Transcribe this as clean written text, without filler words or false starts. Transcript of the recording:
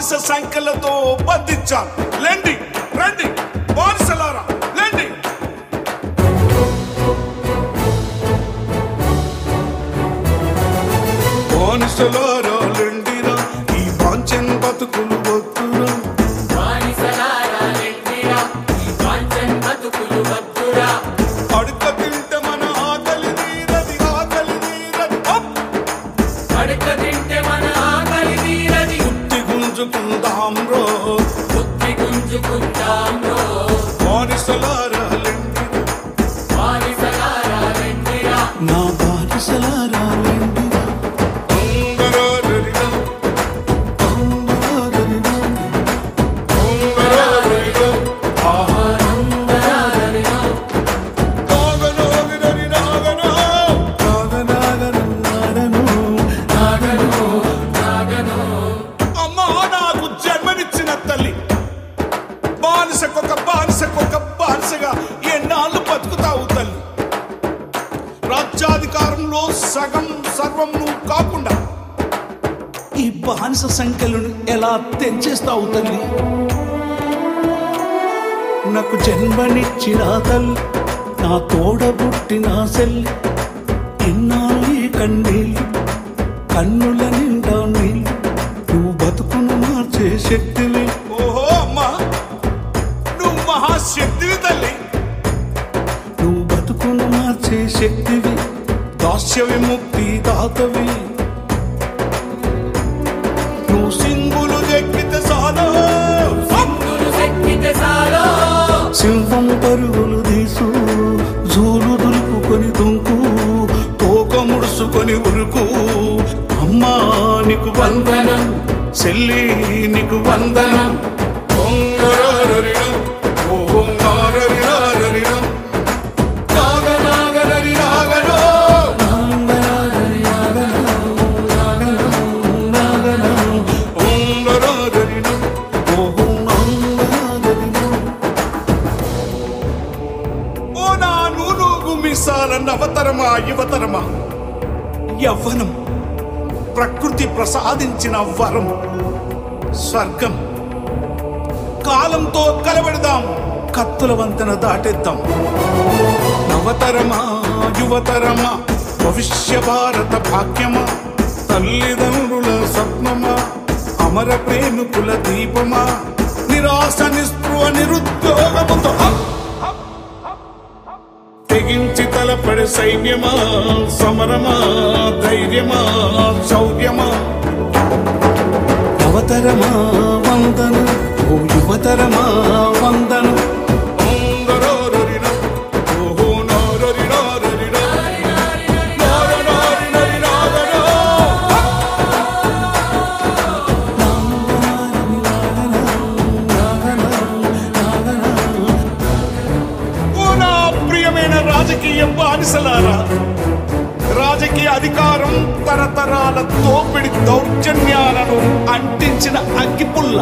బానిస సంఖ్యలతో బంధించాను. లెండి రండి బానిసలారా లెండి. బానిసలారా లెండిరా, ఈ వాంఛన్ బతుకులు వద్దురా. అడుక తింటే మన ఆకలి తీరది, ఆకలి తీరది. అడుక తింటే మన ఆకలి తీరది. బుద్ధి గుంజుకుందాం రో, బుద్ధి గుంజుకుందాం రో. బానిసలారా లెండిరా, బానిసలారా లెండిరా. నా బానిసలారా లెండిరా. ఉంగరారరిరా, ఉంగరారరిరా, ఉంగరారరిరా. ఆహా నాగనాగరిరా, నాగనాగరిరా, నాగనాగరినాగను, నాగను. నాగను అమ్మా నాకు జన్మనిచ్చిన తల్లి, బానిసకొక బానిసగా ఎన్నాళ్ళు బతుకుతావు తల్లి? రాజ్యాధికారంలో సగం సర్వం నువ్వు కాకుండా ఈ బానిస సంఖ్యలను ఎలా తెంచేస్తావు తల్లి? నాకు జన్మనిచ్చిన తల్లి, నా తోడబుట్టిన సెల్లి, ఇన్నాళ్ళు ఈ కన్నీళ్ళు, కన్నుల నిండా నీళ్ళు, నువ్వు బతుకును మార్చే శక్తివి. ఓహో అమ్మా, నువ్వు మహాశక్తివి తల్లి, నువ్వు బతుకును మార్చే శక్తివి, దాస్య విముక్తి దాతవి. నువ్వు సింగులు ఎక్కితే సాలో, సింగులు ఎక్కితే సాలో. సింహం పరుగులు తీసు, జూలు దులుపుకొని దుంకు, తోక ముడుసుకొని ఉరుకు. అమ్మా నీకు వందనం, చెల్లి నీకు వందనం. ఒంగరారరిరం, ఓంగారరిరారరిరం, నాగనాగరరిరాగరో, నాగనాగరిరాగరో, నాగనాగరో, ఒంగరారరిరం, ఓంగారరిరం. ఓ నా నూనూగు మీసాల నవతరమా యువతరమా, యవ్వనం ప్రకృతి ప్రసాదించిన వరం, స్వర్గం. కాలంతో కలబెడదాం, కత్తుల వంతెన దాటేద్దాం. నవతరమా యువతరమా, భవిష్య భారత భాగ్యమా, తల్లిదండ్రుల స్వప్నమా, అమర ప్రేమికుల దీపమా, నిరాశ నిస్పృహ నిరుద్యోగముతో తెగించి తలపడే సైన్యమా, సమరమా, ధైర్యమా, శౌర్యమా. అవతరమా వందను, ఓ యువతరమా వందను. ఓహో నారరిరారరిరా, నారనారినరినాగరో, ఓ నా ప్రియమైన రాజకీయ బానిసలారా, రాజకీయ అధికారం తరతరాల తోపిడి దౌర్జన్యాలను అంటించిన అగ్గిపుల్ల